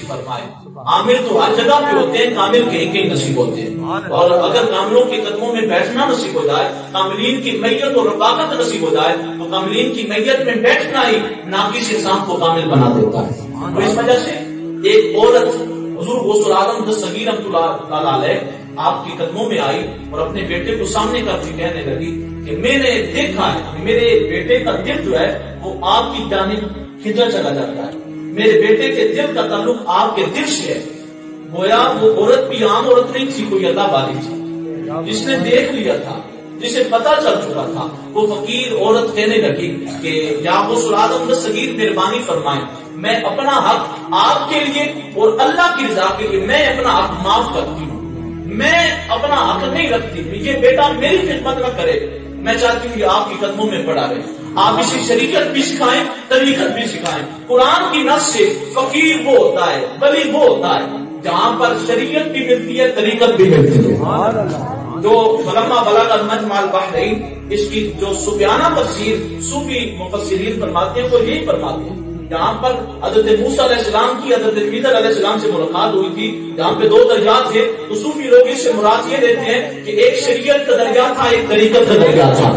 نصیب فرمائے۔ عامل تو ہر جگہ پہ ہوتے ہیں، کامل کہیں کہیں نصیب ہوتے ہیں، اور اگر کاملوں کے قدموں میں بیٹھنا نصیب ہو جائے، کاملین کی میت اور رفاقت نصیب ہو جائے، تو کاملین کی میت میں بیٹھنا ہی ناقص انسان کو کامل بنا دیتا ہے۔ تو اس وجہ سے ایک عورت حضور غوث العالم صغیر رحمۃ اللہ تعالیٰ علیہ آپ کے قدموں میں آئی اور اپنے بیٹے کو سامنے کر کے کہنے لگی کہ میں نے دیکھا ہے میرے بیٹے کا دل جو ہے وہ آپ کی جانب کھینچا چلا جاتا ہے، میرے بیٹے کے دل کا تعلق آپ کے دل سے ہے۔ گویا وہ عورت بھی عام عورت نہیں تھی، کوئی اللہ والی تھی، جس نے دیکھ لیا تھا، جسے پتا چل چکا تھا۔ وہ فقیر عورت کہنے لگی کہ یا غوث العالم صغیر مہربانی فرمائیں، میں اپنا حق آپ کے لیے اور اللہ کی رضا کے لیے میں اپنا حق معاف کرتی ہوں، میں اپنا حق نہیں رکھتی، یہ بیٹا میری خدمت نہ کرے، میں چاہتی ہوں کہ آپ کی قدموں میں پڑا رہے۔ آپ اسے شریعت بھی سکھائیں، طریقت بھی سکھائیں۔ قرآن کی نص سے فقیر وہ ہوتا ہے، ولی وہ ہوتا ہے جہاں پر شریعت بھی ملتی ہے، طریقت بھی ملتی ہے۔ جو فلما بلغ مجمع البحرین، اس کی جو صوفیانہ تفسیر صوفی مفسرین فرماتے ہیں وہ یہی فرماتے ہیں، جہاں پر حضرت موسیٰ علیہ السلام کی حضرت خضر علیہ السلام سے ملاقات ہوئی تھی، جہاں پہ 2 دریات تھے، تو صوفی لوگ اس سے مراد یہ لیتے ہیں کہ ایک شریعت کا درجہ تھا، ایک طریقت کا درجہ تھا۔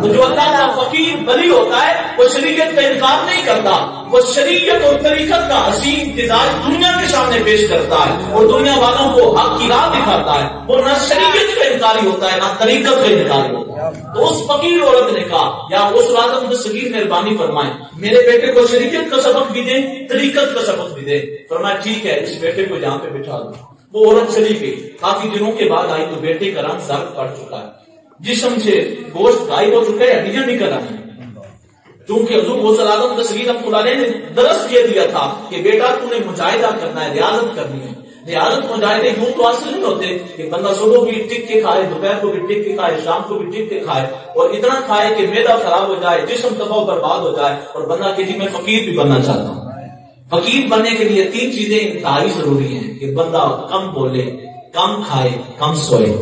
تو جو اللہ کا فقیر ولی ہوتا ہے وہ شریعت کا انکار نہیں کرتا، وہ شریعت اور طریقت کا حسین امتزاج دنیا کے سامنے پیش کرتا ہے اور دنیا والوں کو حق کی راہ دکھاتا ہے۔ وہ نہ شریعت کا انکاری ہوتا ہے نہ طریقت کا انکاری ہوتا ہے۔ تو اس فقیر عورت نے کہا یا غوث العالم صغیر مہربانی فرمائیں، میرے بیٹے کو شریعت کا سبق بھی دیں، طریقت کا سبق بھی دیں۔ فرمایا ٹھیک ہے، اس بیٹے کو یہاں پہ بٹھا دو۔ وہ عورت چلی گئی، کافی دنوں کے بعد آئی تو بیٹے کا رنگ زرد پڑ چکا ہے، جسم سے گوشت غائب ہو چکا ہے، ہڈیاں نکل آئی ہیں۔ چونکہ حضور غوث العالم صغیر رحمۃ اللہ علیہ نے درس یہ دیا تھا کہ بیٹا تو نے مجاہدہ کرنا ہے، ریاضت کرنی ہے۔ ریاضت مجاہدے یوں تو حاصل نہیں ہوتے کہ بندہ صبح بھی ٹک کے کھائے، دوپہر کو بھی ٹک کے کھائے، شام کو بھی ٹک کے کھائے، اور اتنا کھائے کہ معدہ خراب ہو جائے، جسم تباہ برباد ہو جائے، اور بندہ کہ جی میں فقیر بھی بننا چاہتا ہوں۔ فقیر بننے کے لیے 3 چیزیں انتہائی ضروری ہیں کہ بندہ کم بولے، کم کھائے، کم سوئے۔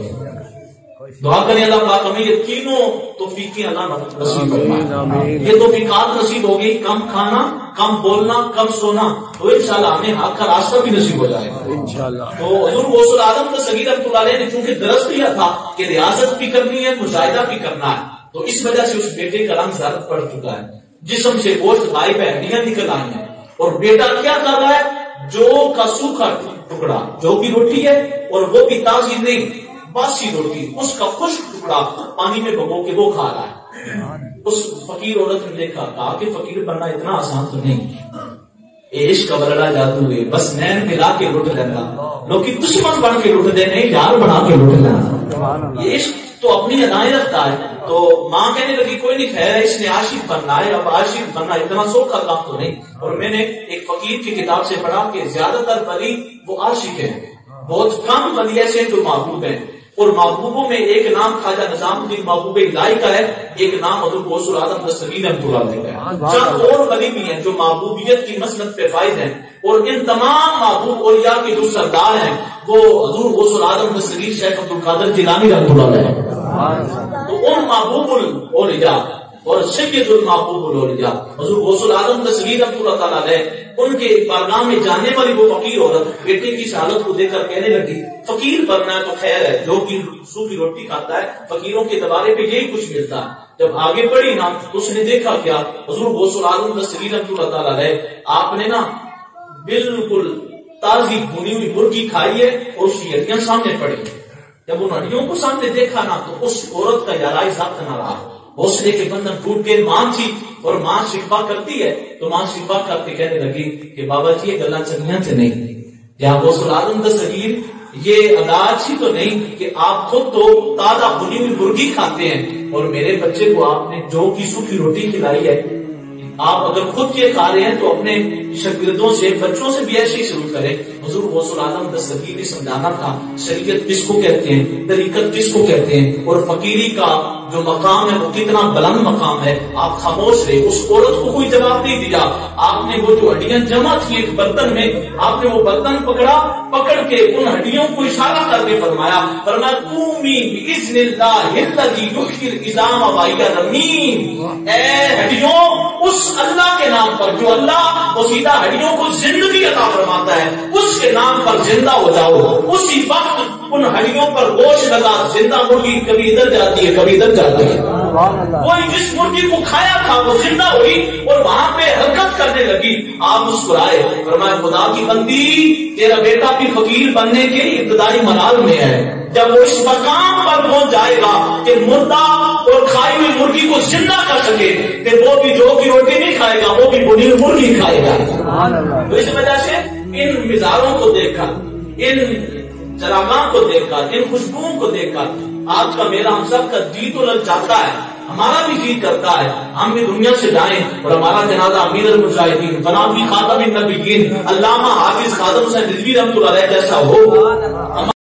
دعا کریں اللہ پاک ہمیں یہ تینوں توفیقیں اللہ نصیب فرمائے۔ یہ توفیقات نصیب ہوگی، کم کھانا، کم بولنا، کم سونا، تو انشاءاللہ ہمیں حق کا راستہ بھی نصیب ہو جائے گا۔ تو حضور غوث العالم صغیر رحمۃ اللہ علیہ نے چونکہ درس دیا تھا کہ ریاضت بھی کرنی ہے، مجاہدہ بھی کرنا ہے، تو اس وجہ سے اس بیٹے کا رنگ زرد پڑ چکا ہے، جسم سے گوشت غائب ہے، ہڈیاں نکل آئی ہیں، اور بیٹا کیا کر رہا ہے؟ جو کا سوکھا ٹکڑا، جو کی روٹی ہے اور وہ بھی تازی نہیں، باسی روٹی، اس کا خشک ٹکڑا پانی میں بھگو کے وہ کھا رہا ہے۔ اس فقیر عورت نے دیکھا، کہا کہ فقیر بننا اتنا آسان تو نہیں، عشق کا برڑا جادو ہے، بس نین ملا کے لٹ لینا، لوگ دشمن بن کے لٹ دے، نہیں یار بنا کے لٹ لینا۔ یہ عشق تو اپنی ادائیں رکھتا ہے۔ تو ماں کہنے لگی کوئی نہیں، خیر ہے، اس نے عاشق بننا ہے، اب عاشق بننا اتنا سوکھا کام تو نہیں۔ اور میں نے ایک فقیر کی کتاب سے پڑھا کہ زیادہ تر ولی وہ عاشق ہیں، بہت کم ولی ایسے ہیں جو محبوب ہیں، اور محبوبوں میں ایک نام خواجہ نظام الدین محبوب الہی کا ہے، ایک نام حضور غوث العالم صغیر رحمۃ اللہ علیہ کا ہے۔ چند اور ولی بھی ہیں جو محبوبیت کی مسند پہ فائز ہیں، اور ان تمام محبوب اولیاء کے جو سردار ہیں وہ حضور غوث العالم صغیر شیخ عبد القادر جیلانی رحمۃ اللہ علیہ۔ تو ان محبوب الاولیاء اور سید المحبوب الاولیاء حضور غوث العالم صغیر رحمۃ اللہ تعالیٰ علیہ، ان کے بارگاہ میں جانے والی وہ فقیر عورت بیٹے کی حالت کو دیکھ کر کہنے لگی فقیر بننا ہے تو خیر ہے، جو کی سوکھی روٹی کھاتا ہے، فقیروں کے دربارے پہ یہی کچھ ملتا ہے۔ جب آگے بڑھی نا تو اس نے دیکھا کیا، حضور غوث العالم صغیر رحمۃ اللہ تعالیٰ علیہ آپ نے نا بالکل تازی بھونی ہوئی مرغی کھائی ہے اور اس کی ہڈیاں سامنے پڑی۔ جب ان ہڈیوں کو سامنے دیکھا نا تو اس عورت کا یارائے ضبط نہ رہا، حوصلے کے بندھن ٹوٹ گئے۔ ماں تھی اور ماں شفا کرتی ہے، تو ماں شفا کر کے کہنے لگی کہ بابا جی یہ گلا چنگیاں سے نہیں، یا غوث العالم صغیر یہ ادا اچھی تو نہیں کہ آپ خود تو تازہ بھنی ہوئی مرغی کھاتے ہیں اور میرے بچے کو آپ نے جو کی سوکھی روٹی کھلائی ہے۔ آپ اگر خود یہ کھا رہے ہیں تو اپنے شاگردوں سے، بچوں سے بھی ایسے ہی سلوک کریں۔ حضور غوث العالم صغیر نے سمجھانا تھا شریعت کس کو کہتے ہیں، طریقت کس کو کہتے ہیں، اور فقیری کا جو مقام ہے وہ کتنا بلند مقام ہے۔ آپ خاموش رہے، اس عورت کو کوئی جواب نہیں دیا۔ آپ نے وہ جو ہڈیاں جمع تھی ایک برتن میں، آپ نے وہ برتن پکڑا، پکڑ کے ان ہڈیوں کو اشارہ کر کے فرمایا قومی باذن اللہ الذی یحیی العظام وہی رمیم، اے ہڈیوں اس اللہ کے نام پر جو اللہ وہ سیدھا ہڈیوں کو زندگی عطا فرماتا ہے، زندہ ہو جاؤ، اسی وقت ان ہڈیوں پر گوشت لگا، زندہ مرغی کبھی ادھر جاتی ہے کبھی ادھر جاتی ہے، کوئی جس مرغی کو کھایا تھا وہ زندہ ہوئی اور وہاں پہ حرکت کرنے لگی۔ آپ مسکرائے، فرمایا خدا کی بندی تیرا بیٹا بھی فقیر بننے کے ابتدائی مراحل میں ہے، جب وہ اس مقام پر پہنچ جائے گا کہ مردہ اور کھائی ہوئی مرغی کو زندہ کر سکے کہ وہ بھی جو کی روٹی نہیں کھائے گا، وہ بھی بنی ہوئی مرغی کھائے گا۔ تو اس وجہ سے ان مزاروں کو دیکھ کر، ان چراغاں کو دیکھ کر، ان خوشبوؤں کو دیکھ کر آج کا میلہ ہم سب کا جی تو لگ جاتا ہے، ہمارا بھی جی کرتا ہے ہم بھی دنیا سے جائیں اور ہمارا جنازہ امیر المجاہدین جناب خاتم النبیین علامہ حافظ خادم حسین رضوی رحمۃ اللہ علیہ جیسا ہو۔